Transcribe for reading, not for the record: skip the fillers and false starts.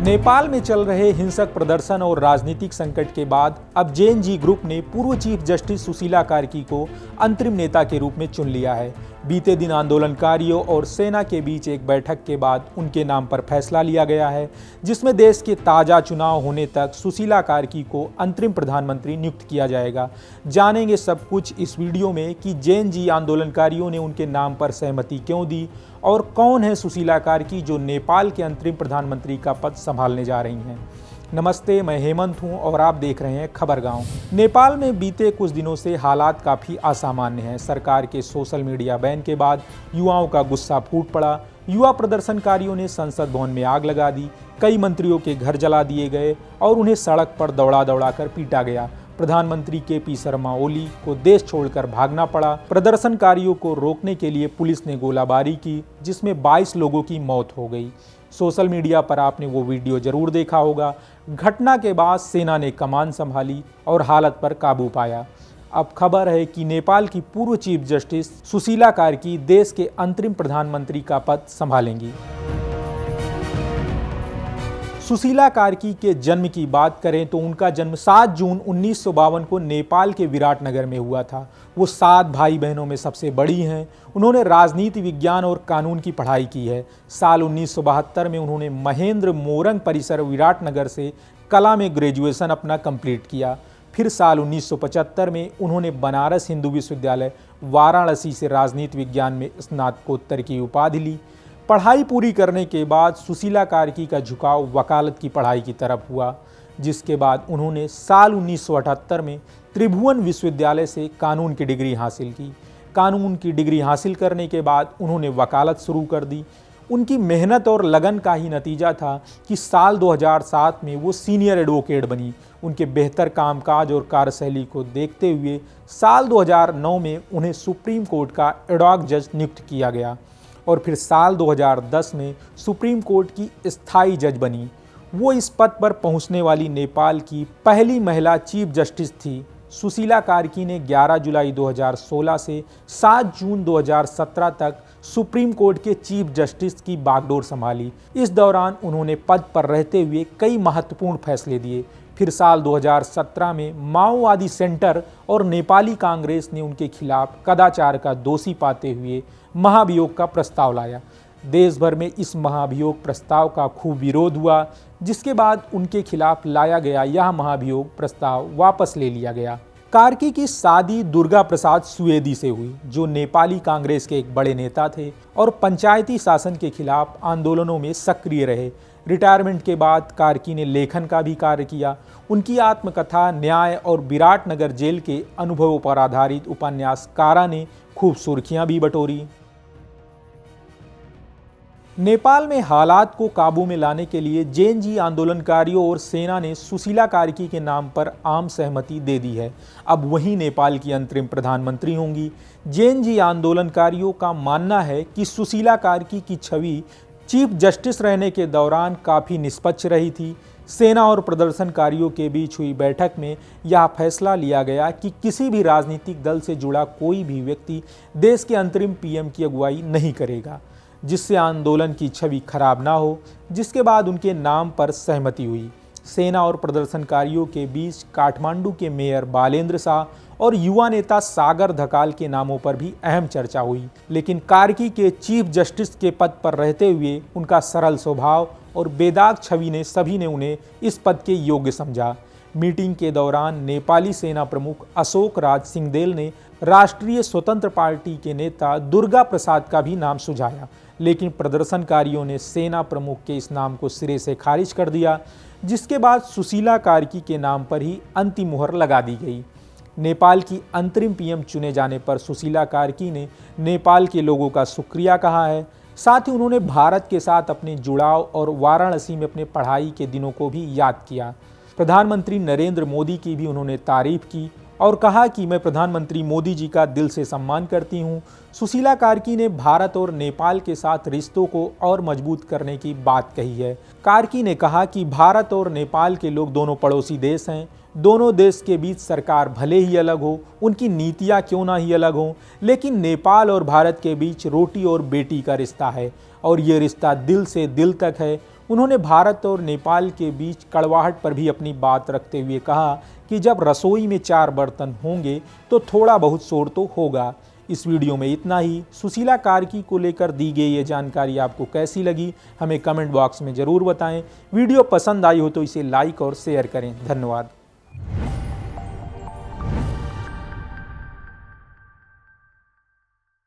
नेपाल में चल रहे हिंसक प्रदर्शन और राजनीतिक संकट के बाद अब जेएनजी ग्रुप ने पूर्व चीफ जस्टिस सुशीला कार्की को अंतरिम नेता के रूप में चुन लिया है। बीते दिन आंदोलनकारियों और सेना के बीच एक बैठक के बाद उनके नाम पर फैसला लिया गया है, जिसमें देश के ताज़ा चुनाव होने तक सुशीला कार्की को अंतरिम प्रधानमंत्री नियुक्त किया जाएगा। जानेंगे सब कुछ इस वीडियो में कि जेएनजी आंदोलनकारियों ने उनके नाम पर सहमति क्यों दी और कौन है सुशीला कार्की जो नेपाल के अंतरिम प्रधानमंत्री का पद संभालने जा रही हैं। नमस्ते, मैं हेमंत हूं और आप देख रहे हैं खबर गांव। नेपाल में बीते कुछ दिनों से हालात काफ़ी असामान्य हैं। सरकार के सोशल मीडिया बैन के बाद युवाओं का गुस्सा फूट पड़ा। युवा प्रदर्शनकारियों ने संसद भवन में आग लगा दी, कई मंत्रियों के घर जला दिए गए और उन्हें सड़क पर दौड़ा दौड़ा कर पीटा गया। प्रधानमंत्री केपी शर्मा ओली को देश छोड़कर भागना पड़ा। प्रदर्शनकारियों को रोकने के लिए पुलिस ने गोलाबारी की, जिसमें 22 लोगों की मौत हो गई। सोशल मीडिया पर आपने वो वीडियो जरूर देखा होगा। घटना के बाद सेना ने कमान संभाली और हालत पर काबू पाया। अब खबर है कि नेपाल की पूर्व चीफ जस्टिस सुशीला कार्की देश के अंतरिम प्रधानमंत्री का पद संभालेंगी। सुशीला कार्की के जन्म की बात करें तो उनका जन्म 7 जून 1952 को नेपाल के विराटनगर में हुआ था। वो 7 भाई बहनों में सबसे बड़ी हैं। उन्होंने राजनीति विज्ञान और कानून की पढ़ाई की है। साल 1972 में उन्होंने महेंद्र मोरंग परिसर विराटनगर से कला में ग्रेजुएशन अपना कंप्लीट किया। फिर साल 1975 में उन्होंने बनारस हिंदू विश्वविद्यालय वाराणसी से राजनीति विज्ञान में स्नातकोत्तर की उपाधि ली। पढ़ाई पूरी करने के बाद सुशीला कार्की का झुकाव वकालत की पढ़ाई की तरफ हुआ, जिसके बाद उन्होंने साल 1978 में त्रिभुवन विश्वविद्यालय से कानून की डिग्री हासिल की। कानून की डिग्री हासिल करने के बाद उन्होंने वकालत शुरू कर दी। उनकी मेहनत और लगन का ही नतीजा था कि साल 2007 में वो सीनियर एडवोकेट बनी। उनके बेहतर कामकाज और कार्यशैली को देखते हुए साल 2009 में उन्हें सुप्रीम कोर्ट का एडहॉक जज नियुक्त किया गया और फिर साल 2010 में सुप्रीम कोर्ट की स्थायी जज बनी। वो इस पद पर पहुंचने वाली नेपाल की पहली महिला चीफ जस्टिस थी। सुशीला कार्की ने 11 जुलाई 2016 से 7 जून 2017 तक सुप्रीम कोर्ट के चीफ जस्टिस की बागडोर संभाली। इस दौरान उन्होंने पद पर रहते हुए कई महत्वपूर्ण फैसले दिए। फिर साल 2017 में माओवादी सेंटर और नेपाली कांग्रेस ने उनके खिलाफ कदाचार का दोषी पाते हुए महाभियोग का प्रस्ताव लाया। देश भर में इस महाभियोग प्रस्ताव का खूब विरोध हुआ, जिसके बाद उनके खिलाफ लाया गया यह महाभियोग प्रस्ताव वापस ले लिया गया। कार्की की शादी दुर्गा प्रसाद सुवेदी से हुई, जो नेपाली कांग्रेस के एक बड़े नेता थे और पंचायती शासन के खिलाफ आंदोलनों में सक्रिय रहे। रिटायरमेंट के बाद कार्की ने लेखन का भी कार्य किया। उनकी आत्मकथा न्याय और विराटनगर जेल के अनुभवों पर आधारित उपन्यास कारा ने खूब सुर्खियां भी बटोरी। नेपाल में हालात को काबू में लाने के लिए जेएनजी आंदोलनकारियों और सेना ने सुशीला कार्की के नाम पर आम सहमति दे दी है। अब वही नेपाल की अंतरिम प्रधानमंत्री होंगी। जेएनजी आंदोलनकारियों का मानना है कि सुशीला कार्की की छवि चीफ जस्टिस रहने के दौरान काफ़ी निष्पक्ष रही थी। सेना और प्रदर्शनकारियों के बीच हुई बैठक में यह फैसला लिया गया कि किसी भी राजनीतिक दल से जुड़ा कोई भी व्यक्ति देश के अंतरिम पीएम की अगुवाई नहीं करेगा, जिससे आंदोलन की छवि खराब ना हो, जिसके बाद उनके नाम पर सहमति हुई। सेना और प्रदर्शनकारियों के बीच काठमांडू के मेयर बालेंद्र शाह और युवा नेता सागर धकाल के नामों पर भी अहम चर्चा हुई, लेकिन कार्की के चीफ जस्टिस के पद पर रहते हुए उनका सरल स्वभाव और बेदाग छवि ने सभी ने उन्हें इस पद के योग्य समझा। मीटिंग के दौरान नेपाली सेना प्रमुख अशोक राज सिंहदेल ने राष्ट्रीय स्वतंत्र पार्टी के नेता दुर्गा प्रसाद का भी नाम सुझाया, लेकिन प्रदर्शनकारियों ने सेना प्रमुख के इस नाम को सिरे से खारिज कर दिया, जिसके बाद सुशीला कार्की के नाम पर ही अंतिम मुहर लगा दी गई। नेपाल की अंतरिम पीएम चुने जाने पर सुशीला कार्की ने नेपाल के लोगों का शुक्रिया कहा है। साथ ही उन्होंने भारत के साथ अपने जुड़ाव और वाराणसी में अपने पढ़ाई के दिनों को भी याद किया। प्रधानमंत्री नरेंद्र मोदी की भी उन्होंने तारीफ की और कहा कि मैं प्रधानमंत्री मोदी जी का दिल से सम्मान करती हूं। सुशीला कार्की ने भारत और नेपाल के साथ रिश्तों को और मजबूत करने की बात कही है। कार्की ने कहा कि भारत और नेपाल के लोग दोनों पड़ोसी देश हैं। दोनों देश के बीच सरकार भले ही अलग हो, उनकी नीतियां क्यों ना ही अलग हों, लेकिन नेपाल और भारत के बीच रोटी और बेटी का रिश्ता है और ये रिश्ता दिल से दिल तक है। उन्होंने भारत और नेपाल के बीच कड़वाहट पर भी अपनी बात रखते हुए कहा कि जब रसोई में 4 बर्तन होंगे तो थोड़ा बहुत शोर तो होगा। इस वीडियो में इतना ही। सुशीला कार्की को लेकर दी गई ये जानकारी आपको कैसी लगी, हमें कमेंट बॉक्स में ज़रूर बताएं। वीडियो पसंद आई हो तो इसे लाइक और शेयर करें। धन्यवाद।